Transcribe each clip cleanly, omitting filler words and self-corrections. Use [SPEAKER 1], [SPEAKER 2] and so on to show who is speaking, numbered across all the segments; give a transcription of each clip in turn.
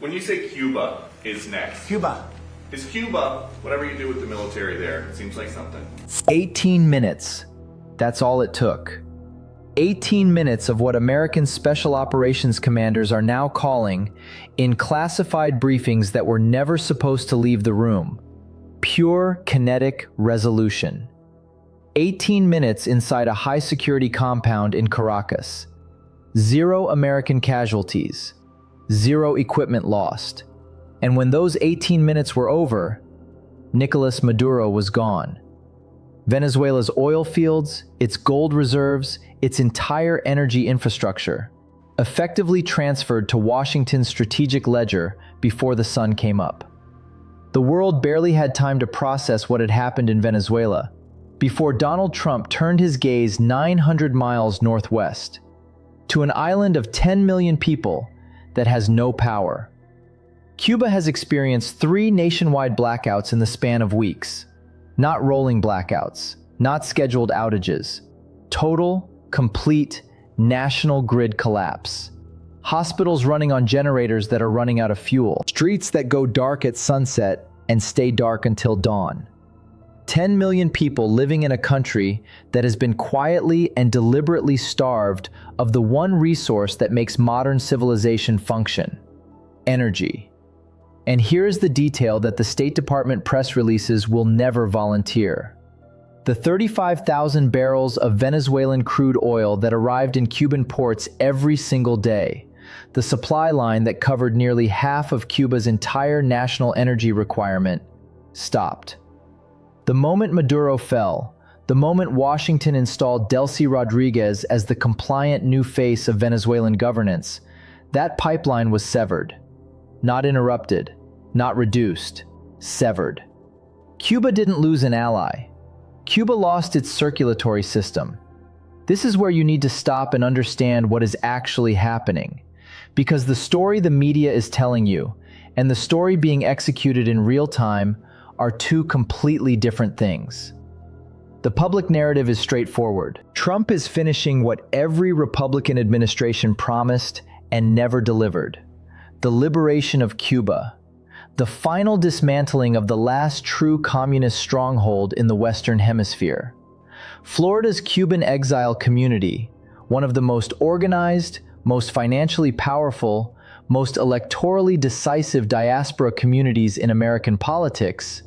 [SPEAKER 1] When you say Cuba is next,
[SPEAKER 2] Cuba.
[SPEAKER 1] is Cuba, whatever you do with the military there, it seems like something.
[SPEAKER 3] 18 minutes. That's all it took. 18 minutes of what American Special Operations commanders are now calling, in classified briefings that were never supposed to leave the room, pure kinetic resolution. 18 minutes inside a high-security compound in Caracas. 0 American casualties. 0 equipment lost. And when those 18 minutes were over, Nicolas Maduro was gone. Venezuela's oil fields, its gold reserves, its entire energy infrastructure, effectively transferred to Washington's strategic ledger before the sun came up. The world barely had time to process what had happened in Venezuela before Donald Trump turned his gaze 900 miles northwest to an island of 10 million people that has no power. Cuba has experienced 3 nationwide blackouts in the span of weeks. Not rolling blackouts, not scheduled outages. Total, complete, national grid collapse. Hospitals running on generators that are running out of fuel. Streets that go dark at sunset and stay dark until dawn. 10 million people living in a country that has been quietly and deliberately starved of the one resource that makes modern civilization function: energy. And here's the detail that the State Department press releases will never volunteer. The 35,000 barrels of Venezuelan crude oil that arrived in Cuban ports every single day, the supply line that covered nearly half of Cuba's entire national energy requirement, stopped. The moment Maduro fell, the moment Washington installed Delcy Rodriguez as the compliant new face of Venezuelan governance, that pipeline was severed. Not interrupted, not reduced, severed. Cuba didn't lose an ally. Cuba lost its circulatory system. This is where you need to stop and understand what is actually happening, because the story the media is telling you and the story being executed in real time are 2 completely different things. The public narrative is straightforward. Trump is finishing what every Republican administration promised and never delivered: the liberation of Cuba, the final dismantling of the last true communist stronghold in the Western Hemisphere. Florida's Cuban exile community, one of the most organized, most financially powerful, most electorally decisive diaspora communities in American politics,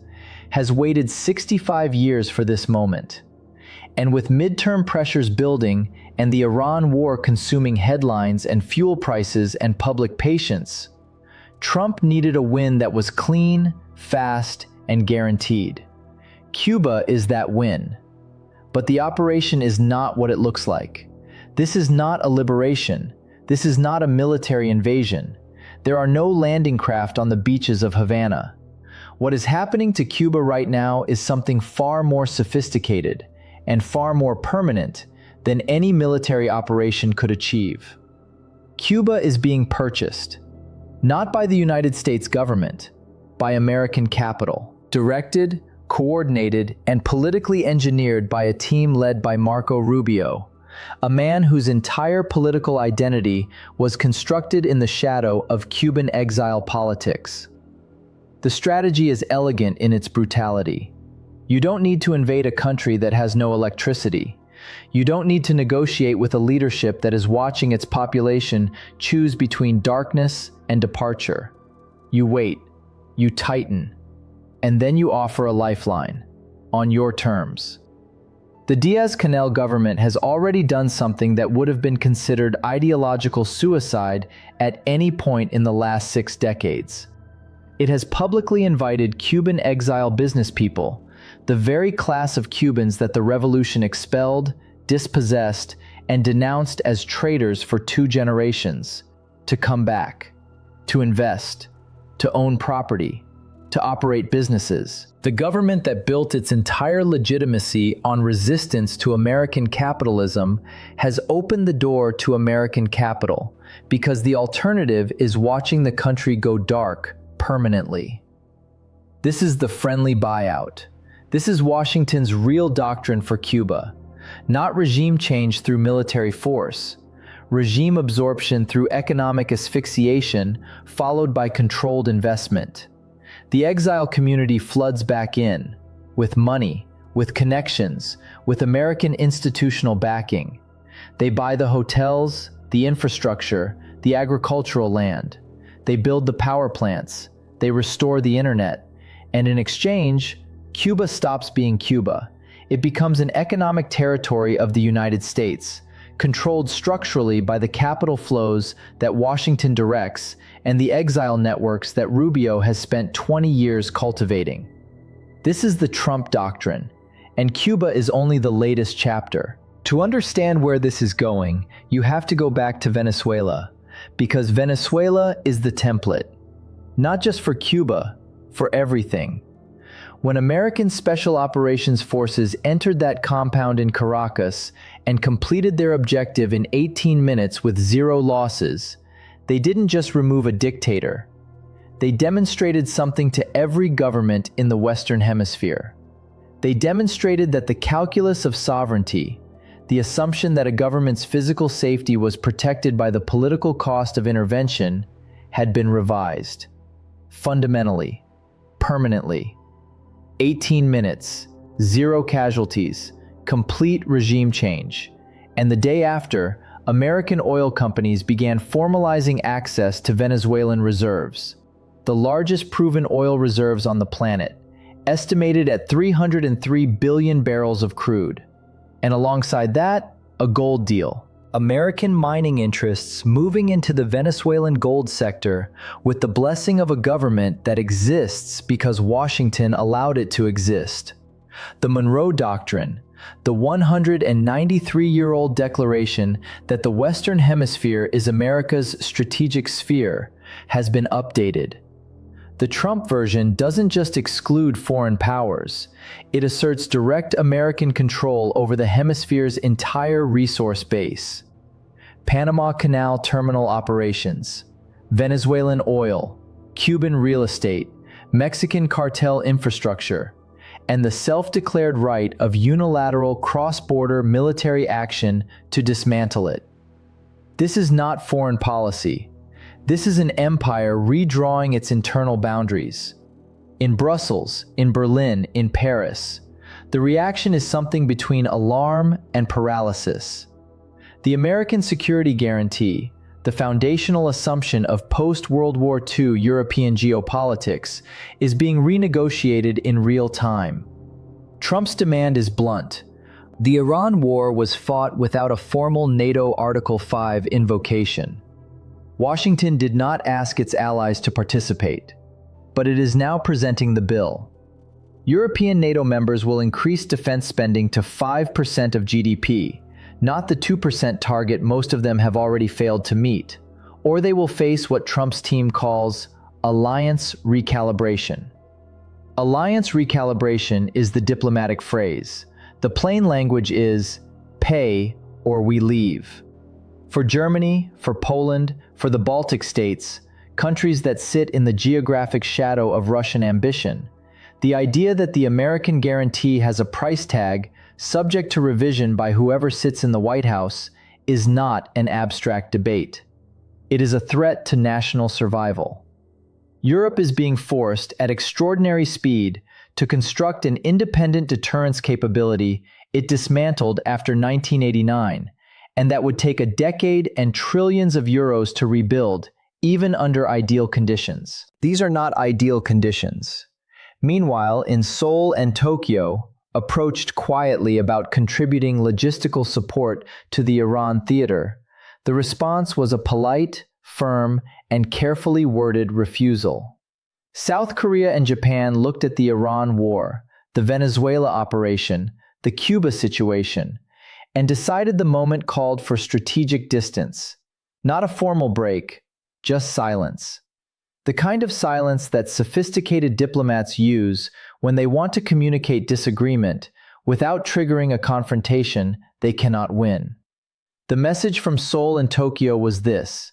[SPEAKER 3] has waited 65 years for this moment. And with midterm pressures building and the Iran war consuming headlines and fuel prices and public patience, Trump needed a win that was clean, fast, and guaranteed. Cuba is that win. But the operation is not what it looks like. This is not a liberation. This is not a military invasion. There are no landing craft on the beaches of Havana. What is happening to Cuba right now is something far more sophisticated and far more permanent than any military operation could achieve. Cuba is being purchased, not by the United States government, by American capital, directed, coordinated, and politically engineered by a team led by Marco Rubio, a man whose entire political identity was constructed in the shadow of Cuban exile politics. The strategy is elegant in its brutality. You don't need to invade a country that has no electricity. You don't need to negotiate with a leadership that is watching its population choose between darkness and departure. You wait, you tighten, and then you offer a lifeline, on your terms. The Diaz-Canel government has already done something that would have been considered ideological suicide at any point in the last 6 decades. It has publicly invited Cuban exile business people, the very class of Cubans that the revolution expelled, dispossessed, and denounced as traitors for 2 generations, to come back, to invest, to own property, to operate businesses. The government that built its entire legitimacy on resistance to American capitalism has opened the door to American capital, because the alternative is watching the country go dark permanently. This is the friendly buyout. This is Washington's real doctrine for Cuba. Not regime change through military force. regime absorption through economic asphyxiation, followed by controlled investment. The exile community floods back in, with money, with connections, with American institutional backing. They buy the hotels, the infrastructure, the agricultural land. They build the power plants. They restore the internet. And in exchange, Cuba stops being Cuba. It becomes an economic territory of the United States, controlled structurally by the capital flows that Washington directs and the exile networks that Rubio has spent 20 years cultivating. This is the Trump doctrine, and Cuba is only the latest chapter. To understand where this is going, you have to go back to Venezuela, because Venezuela is the template, not just for Cuba, for everything. When American Special Operations Forces entered that compound in Caracas and completed their objective in 18 minutes with 0 losses, they didn't just remove a dictator. They demonstrated something to every government in the Western Hemisphere. They demonstrated that the calculus of sovereignty, the assumption that a government's physical safety was protected by the political cost of intervention, had been revised. Fundamentally, permanently. 18 minutes, 0 casualties, complete regime change. And the day after, American oil companies began formalizing access to Venezuelan reserves, the largest proven oil reserves on the planet, estimated at 303 billion barrels of crude. And alongside that, a gold deal. American mining interests moving into the Venezuelan gold sector with the blessing of a government that exists because Washington allowed it to exist. The Monroe Doctrine, the 193-year-old declaration that the Western Hemisphere is America's strategic sphere, has been updated. The Trump version doesn't just exclude foreign powers, it asserts direct American control over the hemisphere's entire resource base. Panama Canal terminal operations, Venezuelan oil, Cuban real estate, Mexican cartel infrastructure, and the self-declared right of unilateral cross-border military action to dismantle it. This is not foreign policy. This is an empire redrawing its internal boundaries. In Brussels, in Berlin, in Paris, the reaction is something between alarm and paralysis. The American security guarantee, the foundational assumption of post-World War II European geopolitics, is being renegotiated in real time. Trump's demand is blunt. The Iran war was fought without a formal NATO Article 5 invocation. Washington did not ask its allies to participate, but it is now presenting the bill. European NATO members will increase defense spending to 5% of GDP, not the 2% target most of them have already failed to meet, or they will face what Trump's team calls alliance recalibration. Alliance recalibration is the diplomatic phrase. The plain language is pay or we leave. For Germany, for Poland, for the Baltic states, countries that sit in the geographic shadow of Russian ambition, the idea that the American guarantee has a price tag subject to revision by whoever sits in the White House is not an abstract debate. It is a threat to national survival. Europe is being forced at extraordinary speed to construct an independent deterrence capability it dismantled after 1989, and that would take a decade and trillions of euros to rebuild, even under ideal conditions. These are not ideal conditions. Meanwhile, in Seoul and Tokyo, approached quietly about contributing logistical support to the Iran theater, the response was a polite, firm, and carefully worded refusal. South Korea and Japan looked at the Iran war, the Venezuela operation, the Cuba situation, and decided the moment called for strategic distance. Not a formal break, just silence. The kind of silence that sophisticated diplomats use when they want to communicate disagreement without triggering a confrontation they cannot win. The message from Seoul and Tokyo was this: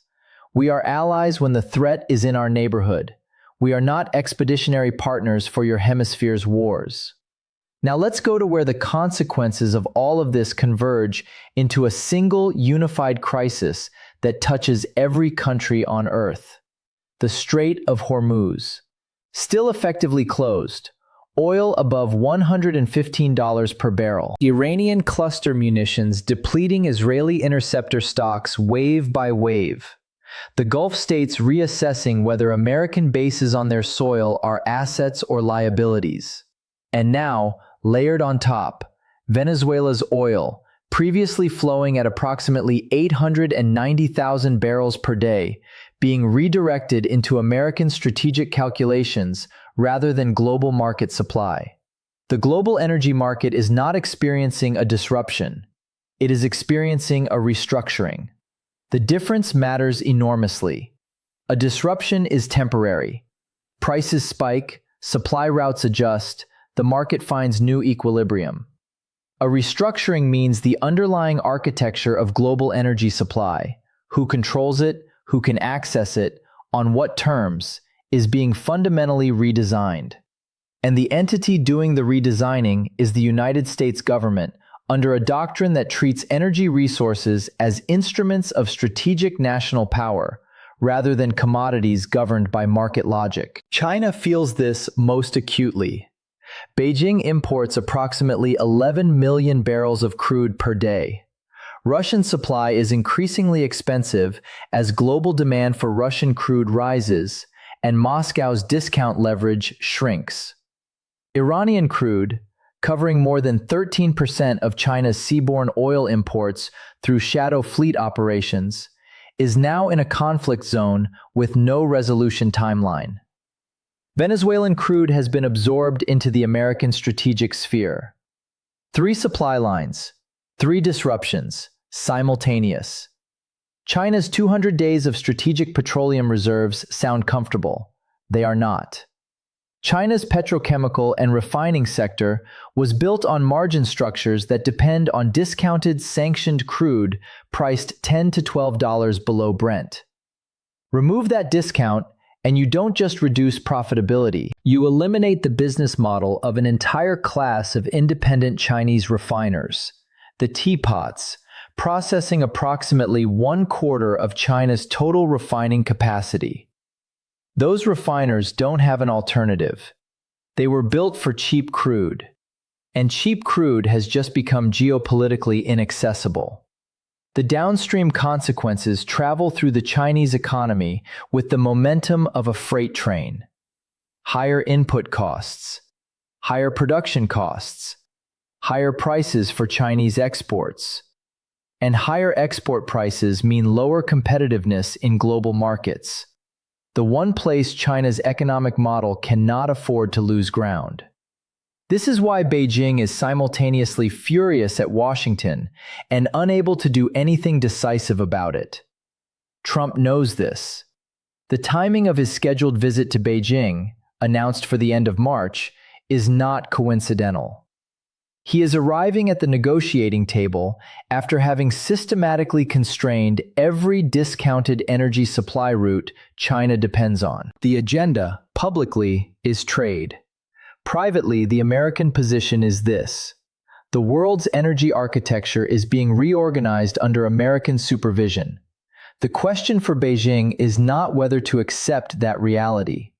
[SPEAKER 3] we are allies when the threat is in our neighborhood. We are not expeditionary partners for your hemisphere's wars. Now let's go to where the consequences of all of this converge into a single unified crisis that touches every country on Earth. The Strait of Hormuz. Still effectively closed. Oil above $115 per barrel. Iranian cluster munitions depleting Israeli interceptor stocks wave by wave. The Gulf states reassessing whether American bases on their soil are assets or liabilities. And now, layered on top, Venezuela's oil, previously flowing at approximately 890,000 barrels per day, being redirected into American strategic calculations rather than global market supply. The global energy market is not experiencing a disruption. It is experiencing a restructuring. The difference matters enormously. A disruption is temporary. Prices spike, supply routes adjust, the market finds new equilibrium. A restructuring means the underlying architecture of global energy supply, who controls it, who can access it, on what terms, is being fundamentally redesigned. And the entity doing the redesigning is the United States government, under a doctrine that treats energy resources as instruments of strategic national power, rather than commodities governed by market logic. China feels this most acutely. Beijing imports approximately 11 million barrels of crude per day. Russian supply is increasingly expensive as global demand for Russian crude rises and Moscow's discount leverage shrinks. Iranian crude, covering more than 13% of China's seaborne oil imports through shadow fleet operations, is now in a conflict zone with no resolution timeline. Venezuelan crude has been absorbed into the American strategic sphere. 3 supply lines, 3 disruptions, simultaneous. China's 200 days of strategic petroleum reserves sound comfortable. They are not. China's petrochemical and refining sector was built on margin structures that depend on discounted sanctioned crude priced $10 to $12 below Brent. Remove that discount, and you don't just reduce profitability, you eliminate the business model of an entire class of independent Chinese refiners, the teapots, processing approximately 1/4 of China's total refining capacity. Those refiners don't have an alternative. They were built for cheap crude, and cheap crude has just become geopolitically inaccessible. The downstream consequences travel through the Chinese economy with the momentum of a freight train. Higher input costs, higher production costs, higher prices for Chinese exports, and higher export prices mean lower competitiveness in global markets. The one place China's economic model cannot afford to lose ground. This is why Beijing is simultaneously furious at Washington and unable to do anything decisive about it. Trump knows this. The timing of his scheduled visit to Beijing, announced for the end of March, is not coincidental. He is arriving at the negotiating table after having systematically constrained every discounted energy supply route China depends on. The agenda, publicly, is trade. Privately, the American position is this: the world's energy architecture is being reorganized under American supervision. The question for Beijing is not whether to accept that reality.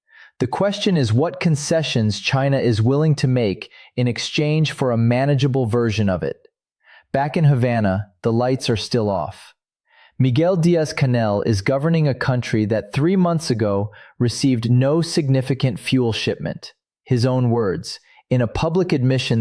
[SPEAKER 3] The question is what concessions China is willing to make in exchange for a manageable version of it. Back in Havana, the lights are still off. Miguel Diaz-Canel is governing a country that 3 months ago received no significant fuel shipment. His own words, in a public admission that